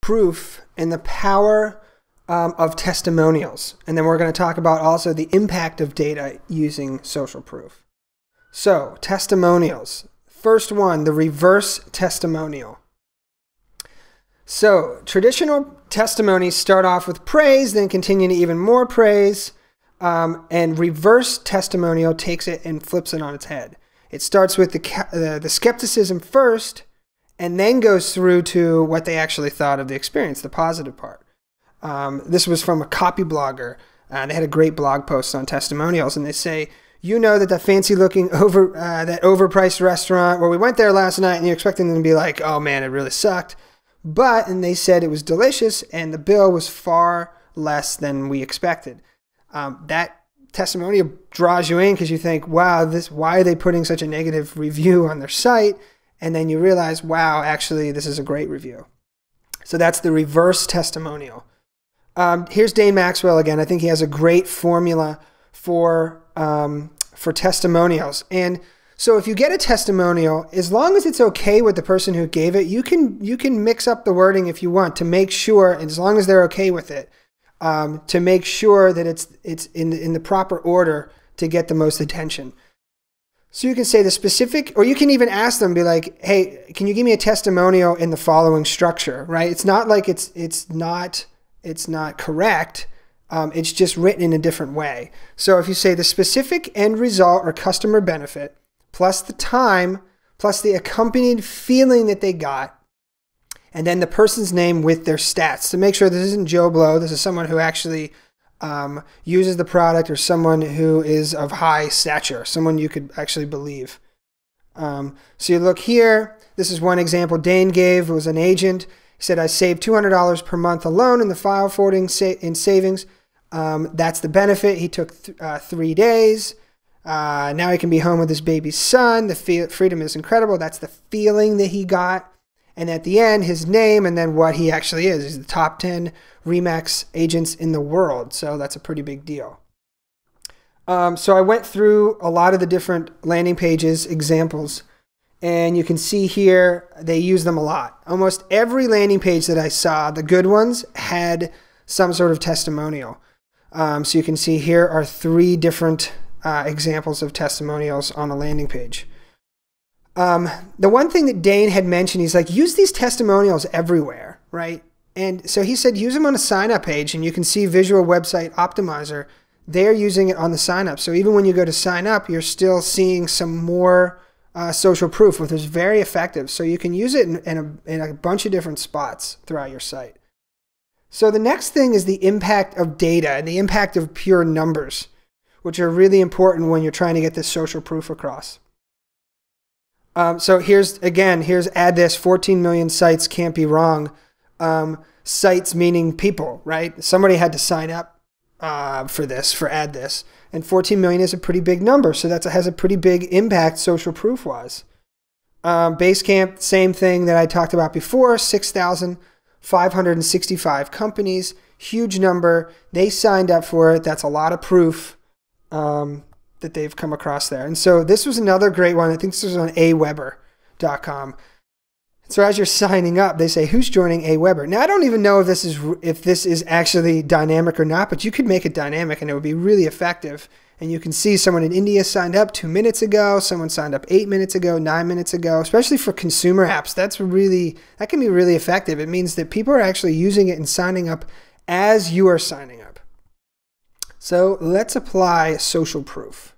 proof and the power of testimonials. And then we're going to talk about also the impact of data using social proof. So, testimonials. First one, the reverse testimonial. So, traditional testimonies start off with praise, then continue to even more praise. And reverse testimonial takes it and flips it on its head. It starts with the skepticism first, and then goes through to what they actually thought of the experience, the positive part. This was from a copy blogger. They had a great blog post on testimonials, and they say, you know that fancy-looking that overpriced restaurant where we went there last night, and you're expecting them to be like, oh man, it really sucked. And they said it was delicious, and the bill was far less than we expected. That testimonial draws you in because you think, wow, why are they putting such a negative review on their site? And then you realize, wow, actually, this is a great review. So that's the reverse testimonial. Here's Dane Maxwell again. I think he has a great formula for testimonials. And so if you get a testimonial, as long as it's okay with the person who gave it, you can mix up the wording if you want to make sure, and as long as they're okay with it, to make sure that it's in the proper order to get the most attention. So you can say the specific, or you can even ask them, be like, hey, can you give me a testimonial in the following structure, right? It's not like it's not correct. It's just written in a different way. So if you say the specific end result or customer benefit, plus the time, plus the accompanied feeling that they got, and then the person's name with their stats to make sure this isn't Joe Blow. This is someone who actually uses the product, or someone who is of high stature, someone you could actually believe. So you look here. This is one example Dane gave. It was an agent. He said, I saved $200 per month alone in the file forwarding in savings. That's the benefit. He took 3 days. Now he can be home with his baby's son. The freedom is incredible. That's the feeling that he got. And at the end, his name, and then what he actually is. He's the top 10 RE/MAX agents in the world. So that's a pretty big deal. So I went through a lot of the different landing pages, examples, and you can see here they use them a lot. Almost every landing page that I saw, the good ones, had some sort of testimonial. So you can see here are 3 different examples of testimonials on a landing page. The one thing that Dane had mentioned, he's like, use these testimonials everywhere, right? And so he said, use them on a sign-up page, and you can see Visual Website Optimizer. They're using it on the sign-up. So even when you go to sign up, you're still seeing some more social proof, which is very effective. So you can use it in a bunch of different spots throughout your site. So the next thing is the impact of data and the impact of pure numbers, which are really important when you're trying to get this social proof across. So here's add this, 14 million sites can't be wrong. Sites meaning people, right? Somebody had to sign up for add this. And 14 million is a pretty big number. So that has a pretty big impact social proof-wise. Basecamp, same thing that I talked about before, 6,565 companies, huge number. They signed up for it. That's a lot of proof that they've come across there. And so this was another great one. I think this was on aweber.com. So as you're signing up, they say, who's joining Aweber? Now, I don't even know if this is actually dynamic or not, but you could make it dynamic and it would be really effective. And you can see someone in India signed up 2 minutes ago, someone signed up 8 minutes ago, 9 minutes ago, especially for consumer apps. That can be really effective. It means that people are actually using it and signing up as you are signing up. So let's apply social proof.